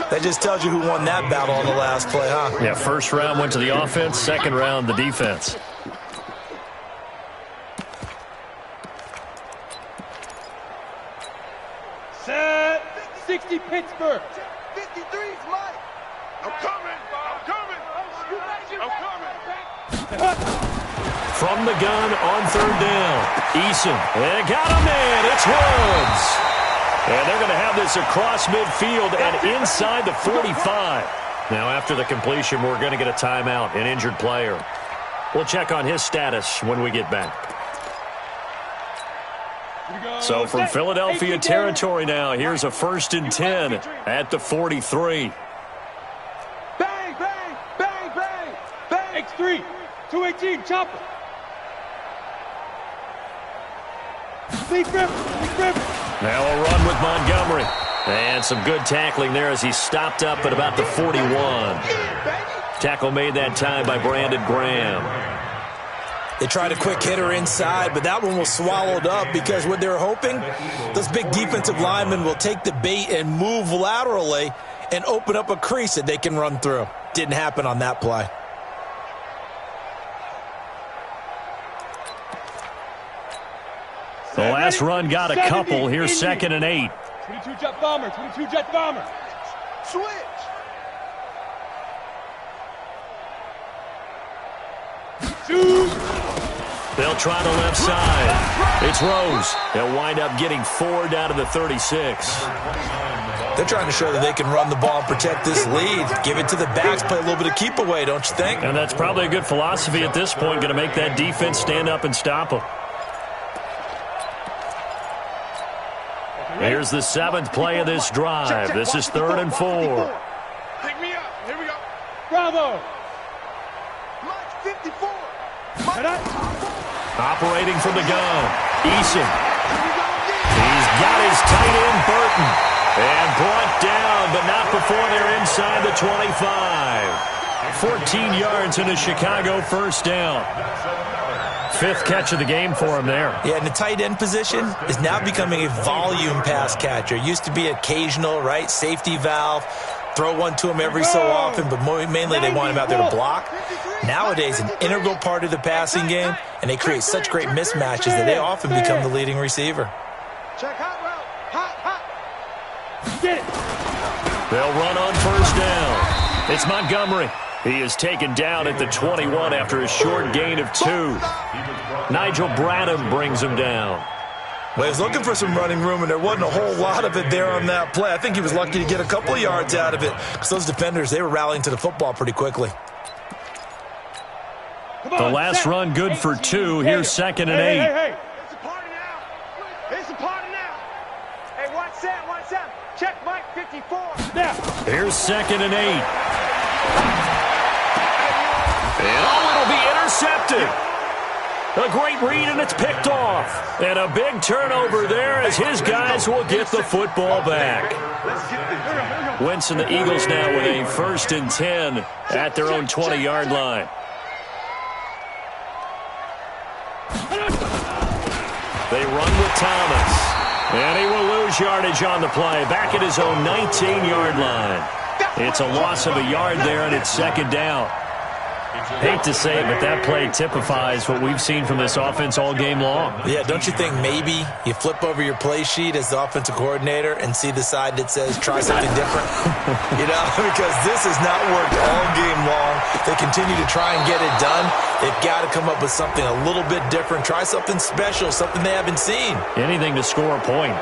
that just tells you who won that battle on the last play, huh? Yeah, first round went to the offense, second round the defense. Set. 60 Pittsburgh. 53's Mike. I'm coming. From the gun on 3rd down. Eason. They got him in. It's Woods. And they're going to have this across midfield and inside the 45. Now, after the completion, we're going to get a timeout, an injured player. We'll check on his status when we get back. So from Philadelphia territory now, here's a 1st and 10 at the 43. Bang, bang, bang, bang, bang. X3, 218, chopper. Big rip. Now a run with Montgomery. And some good tackling there as he stopped up at about the 41. Tackle made that time by Brandon Graham. They tried a quick hitter inside, but that one was swallowed up because what they're hoping, those big defensive linemen will take the bait and move laterally and open up a crease that they can run through. Didn't happen on that play. The last run got a couple. Here's 2nd and 8. 22 jet bomber, 22 jet bomber. Switch. Shoot. They'll try the left side. It's Rose. They'll wind up getting 4 down to the 36. They're trying to show that they can run the ball and protect this lead. Give it to the backs, play a little bit of keep away, don't you think? And that's probably a good philosophy at this point, going to make that defense stand up and stop them. Here's the 7th play of this drive. This is 3rd and 4. Pick me up. Here we go. Bravo. Mike 54. Operating from the gun. Eason. He's got his tight end, Burton. And brought down, but not before they're inside the 25. 14 yards and a Chicago first down. 5th catch of the game for him there. Yeah, and the tight end position is now becoming a volume pass catcher. Used to be occasional, right? Safety valve. Throw one to him every so often, but mainly they want him out there to block. Nowadays, an integral part of the passing game, and they create such great mismatches that they often become the leading receiver. Check hot route. Hot. Get it. They'll run on first down. It's Montgomery. He is taken down at the 21 after a short gain of 2. Nigel Bradham brings him down. Well, he was looking for some running room, and there wasn't a whole lot of it there on that play. I think he was lucky to get a couple of yards out of it because those defenders, they were rallying to the football pretty quickly. The last run good for 2. Here's 2nd and 8. Hey. It's a party now. It's a party now. Hey, watch that. Check Mike 54. Now. Here's 2nd and 8. And it'll be intercepted. A great read, and it's picked off. And a big turnover there as his guys will get the football back. Wentz and the Eagles now with a 1st and 10 at their own 20-yard line. They run with Thomas. And he will lose yardage on the play. Back at his own 19-yard line. It's a loss of a yard there, and it's 2nd down. Hate to say it, but that play typifies what we've seen from this offense all game long. Yeah, don't you think maybe you flip over your play sheet as the offensive coordinator and see the side that says try something different? Because this has not worked all game long. They continue to try and get it done. They've got to come up with something a little bit different. Try something special, something they haven't seen. Anything to score a point.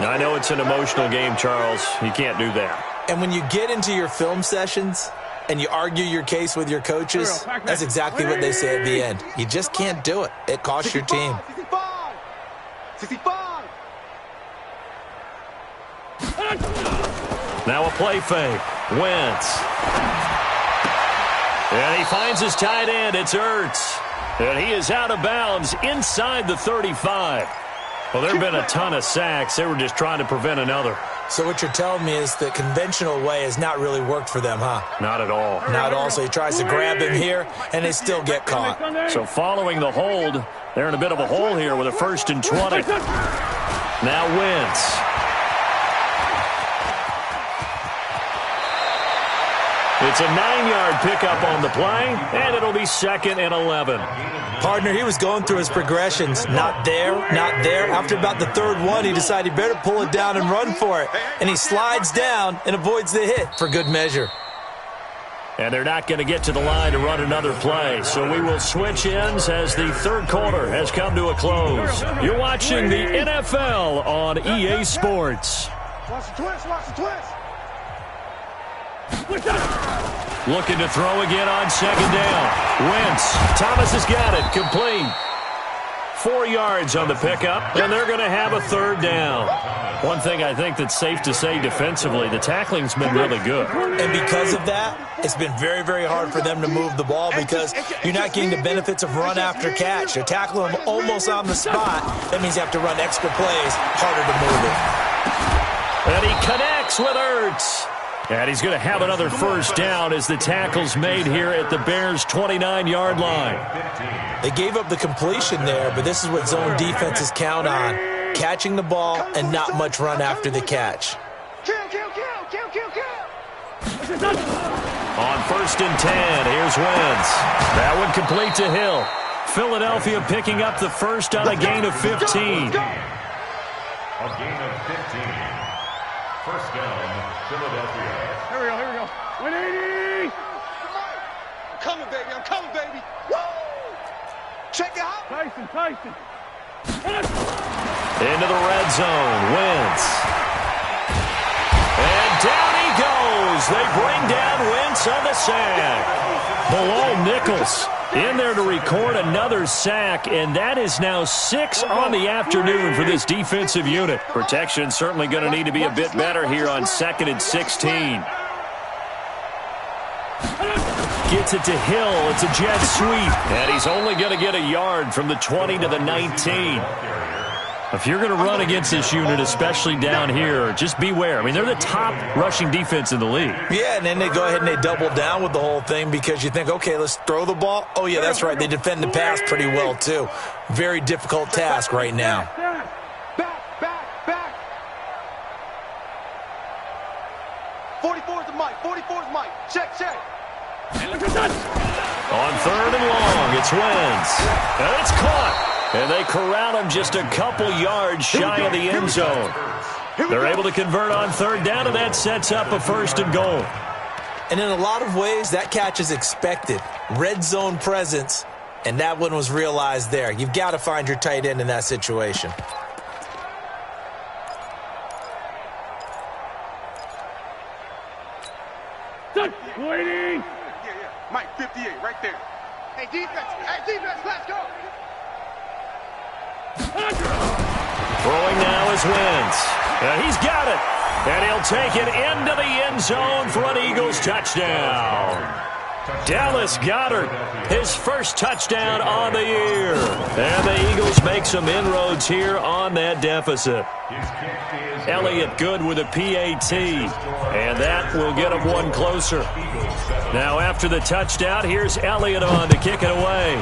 I know it's an emotional game, Charles. You can't do that. And when you get into your film sessions and you argue your case with your coaches, that's exactly what they say at the end. You just can't do it. It costs your team. 65. Now a play fake. Wentz. And he finds his tight end. It's Ertz. And he is out of bounds inside the 35. Well, there have been a ton of sacks. They were just trying to prevent another. So what you're telling me is the conventional way has not really worked for them, huh? Not at all. Not at all. So he tries to grab him here, and they still get caught. So following the hold, they're in a bit of a hole here with a 1st and 20. Now Wentz. It's a 9-yard pickup on the play, and it'll be 2nd and 11. Partner, he was going through his progressions. Not there, not there. After about the 3rd one, he decided he better pull it down and run for it. And he slides down and avoids the hit for good measure. And they're not going to get to the line to run another play. So we will switch ends as the 3rd quarter has come to a close. You're watching the NFL on EA Sports. Watch the twist. Looking to throw again on 2nd down. Wentz. Thomas has got it. Complete. 4 yards on the pickup, and they're going to have a 3rd down. One thing I think that's safe to say defensively, the tackling's been really good. And because of that, it's been very, very hard for them to move the ball because you're not getting the benefits of run after catch. You're tackling them almost on the spot. That means you have to run extra plays, harder to move it. And he connects with Ertz. And he's going to have another 1st down as the tackle's made here at the Bears' 29-yard line. They gave up the completion there, but this is what zone defenses count on. Catching the ball and not much run after the catch. Kill. On 1st and 10, here's Wentz. That one complete to Hill. Philadelphia picking up the 1st on a gain of 15. A gain of 15. 1st down, Philadelphia. Here we go. 180. I'm coming, baby. Woo! Check it out. Tyson. Into the red zone. Wentz. And down he goes. They bring down Wentz on the sack. Below Nichols. In there to record another sack, and that is now 6 on the afternoon for this defensive unit. Protection certainly going to need to be a bit better here on 2nd and 16. Gets it to Hill. It's a jet sweep, and he's only going to get a yard from the 20 to the 19. If you're going to run against this unit, especially down here, just beware. I mean, they're the top rushing defense in the league. Yeah, and then they go ahead and they double down with the whole thing because you think, okay, let's throw the ball. Oh, yeah, that's right. They defend the pass pretty well, too. Very difficult task right now. Back. 44 is the mic. 44 is the mic. Check. On 3rd and long, it's Wentz. And it's caught. And they corral him just a couple yards shy of the end zone. They're able to convert on 3rd down, and that sets up a 1st and goal. And in a lot of ways, that catch is expected. Red zone presence, and that one was realized there. You've got to find your tight end in that situation. Waiting. Yeah. Mike, 58, right there. Hey, defense, let's go. Throwing now is Wentz. And he's got it. And he'll take it into the end zone for an Eagles touchdown. Dallas Goedert, his first touchdown on the year. And the Eagles make some inroads here on that deficit. Elliott good with a PAT. And that will get him one closer. Now after the touchdown, here's Elliott on to kick it away.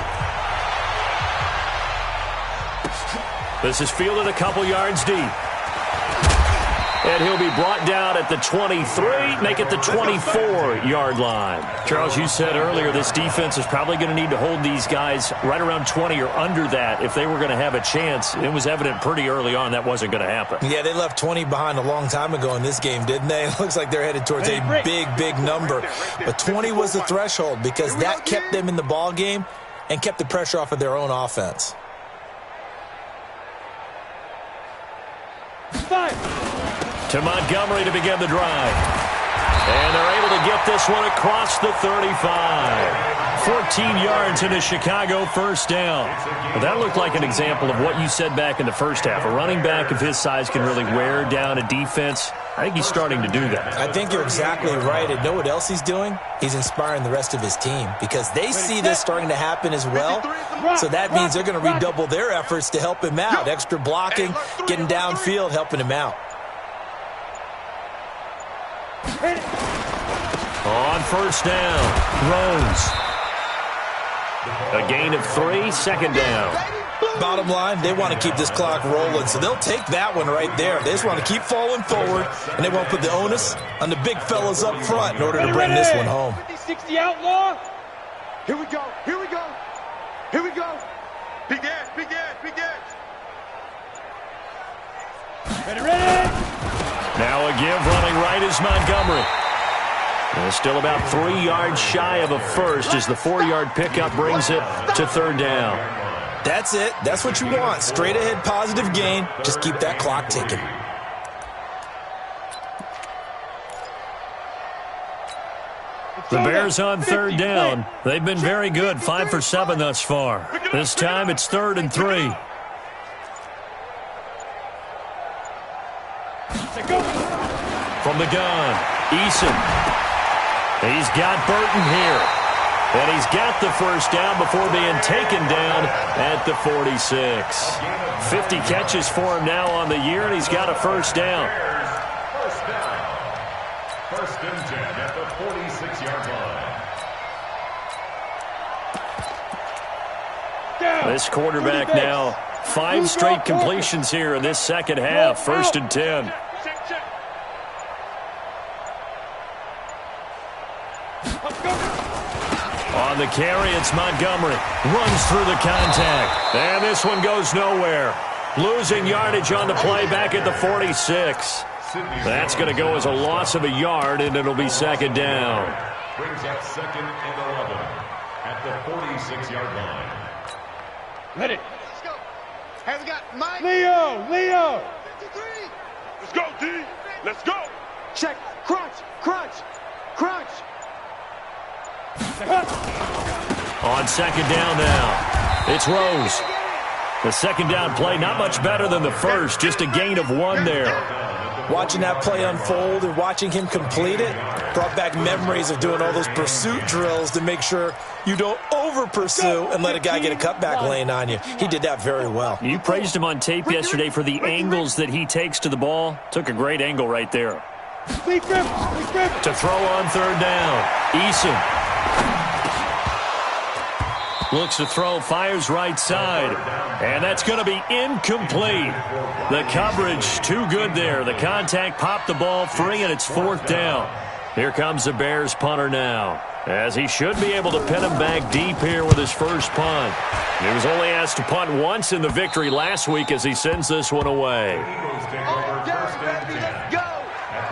This is fielded a couple yards deep. And he'll be brought down at the 23, make it the 24-yard line. Charles, you said earlier this defense is probably going to need to hold these guys right around 20 or under that if they were going to have a chance. It was evident pretty early on that wasn't going to happen. Yeah, they left 20 behind a long time ago in this game, didn't they? It looks like they're headed towards a big number. But 20 was the threshold because that kept them in the ball game and kept the pressure off of their own offense. 5. To Montgomery to begin the drive. And they're able to get this one across the 35. 14 yards in a Chicago 1st down. Well, that looked like an example of what you said back in the first half. A running back of his size can really wear down a defense. I think he's starting to do that. I think you're exactly right. And know what else he's doing? He's inspiring the rest of his team because they see this starting to happen as well. So that means they're going to redouble their efforts to help him out. Extra blocking, getting downfield, helping him out. On 1st down, Rose. A gain of 3, 2nd down. Bottom line, they want to keep this clock rolling, so they'll take that one right there. They just want to keep falling forward, and they won't put the onus on the big fellas up front in order to bring this one home. 50-60 outlaw. Here we go. Big edge. Ready. Now a give running right is Montgomery. And still about 3 yards shy of a 1st as the 4-yard pickup brings it to 3rd down. That's it. That's what you want. Straight ahead positive gain. Just keep that clock ticking. The Bears on 3rd down. They've been very good, 5 for 7 thus far. This time it's 3rd and 3. From the gun, Eason. He's got Burton here. And he's got the 1st down before being taken down at the 46. 50 catches for him now on the year, and he's got a 1st down. 1st and 10 at the 46-yard line. This quarterback now, 5 straight completions here in this second half. 1st and 10. On the carry, it's Montgomery. Runs through the contact. And this one goes nowhere. Losing yardage on the play back at the 46. That's going to go as a loss of a yard, and it'll be 2nd down. Brings up 2nd and 11 at the 46-yard line. Ready. Let's go. Hey, we got Mike. Leo. 53. Let's go, D. Let's go. Check. Crunch. On second down now, it's Rose. The second down play, not much better than the first, just a gain of 1 there. Watching that play unfold and watching him complete it brought back memories of doing all those pursuit drills to make sure you don't over-pursue and let a guy get a cutback lane on you. He did that very well. You praised him on tape yesterday for the angles that he takes to the ball. Took a great angle right there. To throw on third down, Eason. Looks to throw, fires right side. And that's going to be incomplete. The coverage too good there. The contact popped the ball free, and it's 4th down. Here comes the Bears punter now, as he should be able to pin him back deep here with his first punt. He was only asked to punt once in the victory last week as he sends this one away. Let's go!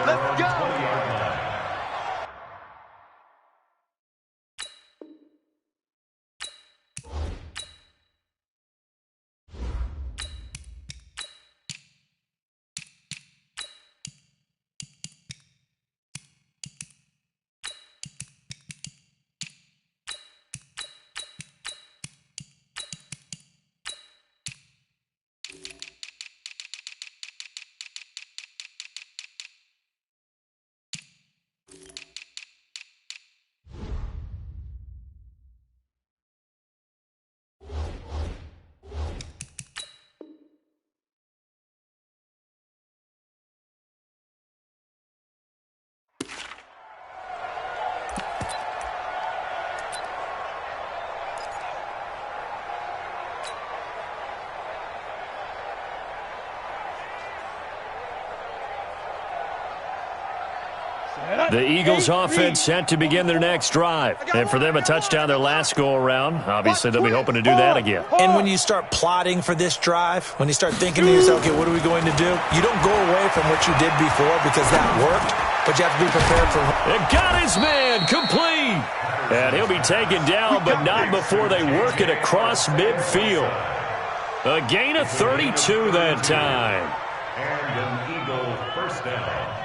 Let's go! The Eagles offense set to begin their next drive. And for them, a touchdown their last go-around. Obviously, they'll be hoping to do that again. And when you start plotting for this drive, when you start thinking to yourself, okay, what are we going to do? You don't go away from what you did before because that worked, but you have to be prepared for it. And got his man complete. And he'll be taken down, but not before they work it across midfield. A gain of 32 that time. And an Eagle first down.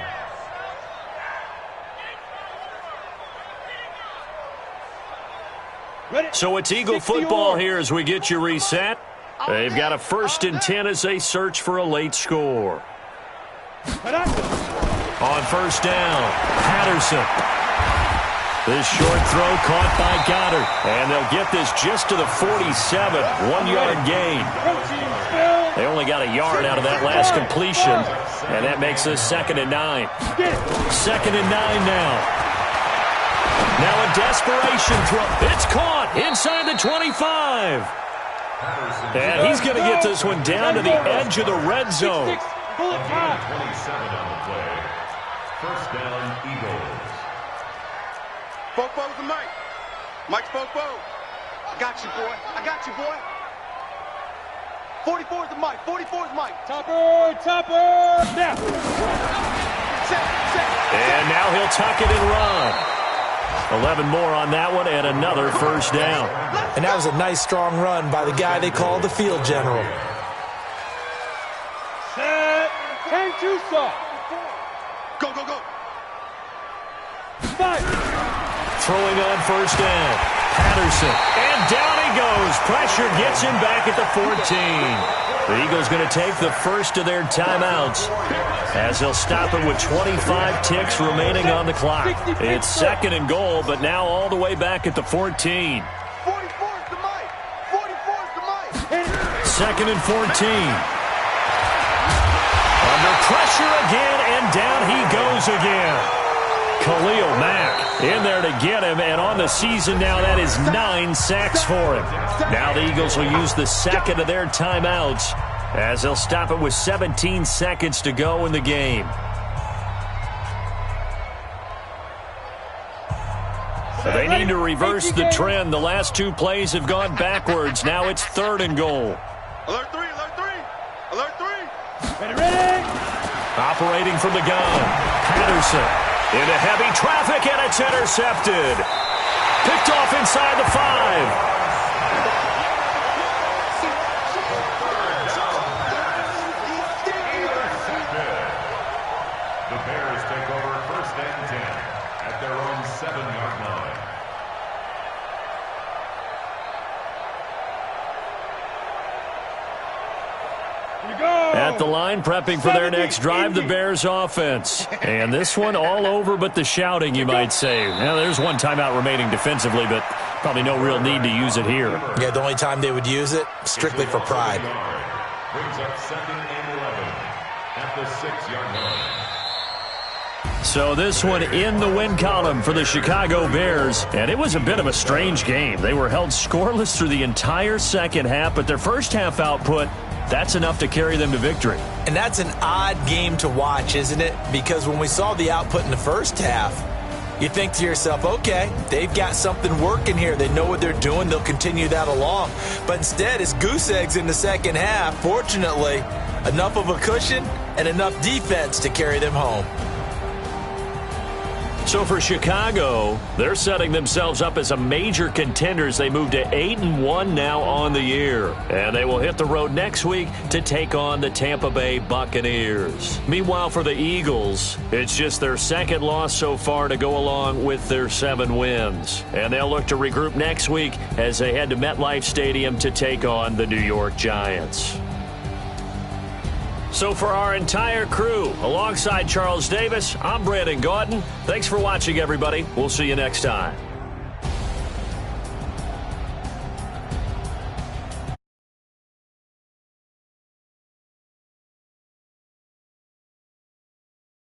So it's Eagle football here as we get you reset. They've got a 1st and 10 as they search for a late score. On first down, Patterson. This short throw caught by Goddard. And they'll get this just to the 47, 1-yard gain. They only got a yard out of that last completion, and that makes this 2nd and 9. 2nd and 9 now. Now a desperation throw. It's caught inside the 25. And he's going to get this one down to the edge of the red zone. 27 on the play. First down, Eagles. Fofo's the Mike. Mike's Fofo. I got you, boy. I got you, boy. 44 is the Mike. 44 is Mike. Topper. Now. And now he'll tuck it and run. 11 more on that one, and another first down. And that was a nice, strong run by the guy they called the field general. Set. 10 too soft. Go, go, go. 5. Throwing on first down. Patterson. And down he goes. Pressure gets him back at the 14. The Eagles going to take the first of their timeouts as they'll stop it with 25 ticks remaining on the clock. It's 2nd and goal, but now all the way back at the 14. 44 is the Mike. 44 is the Mike. 2nd and 14. Under pressure again, and down he goes again. Khalil Mack in there to get him, and on the season now, that is 9 sacks for him. Now the Eagles will use the 2nd of their timeouts as they'll stop it with 17 seconds to go in the game. They need to reverse the trend. The last 2 plays have gone backwards. Now it's 3rd and goal. Alert 3, alert 3. Alert 3. Ready. Operating from the gun, Patterson. Into heavy traffic, and it's intercepted. Picked off inside the 5. The Bears take over 1st and 10 at their own 7-yard line. At the line, prepping for their next drive, the Bears offense. And this one all over but the shouting, you might say. Now, there's one timeout remaining defensively, but probably no real need to use it here. Yeah, the only time they would use it, strictly for pride. Brings up 2nd and 11 at the 6-yard line. So this one in the win column for the Chicago Bears, and it was a bit of a strange game. They were held scoreless through the entire second half, but their first half output, that's enough to carry them to victory. And that's an odd game to watch, isn't it? Because when we saw the output in the first half, you think to yourself, okay, they've got something working here. They know what they're doing. They'll continue that along. But instead, it's goose eggs in the second half. Fortunately, enough of a cushion and enough defense to carry them home. So for Chicago, they're setting themselves up as a major contender as they move to 8-1 now on the year. And they will hit the road next week to take on the Tampa Bay Buccaneers. Meanwhile, for the Eagles, it's just their second loss so far to go along with their 7 wins. And they'll look to regroup next week as they head to MetLife Stadium to take on the New York Giants. So for our entire crew, alongside Charles Davis, I'm Brandon Gautin. Thanks for watching, everybody. We'll see you next time.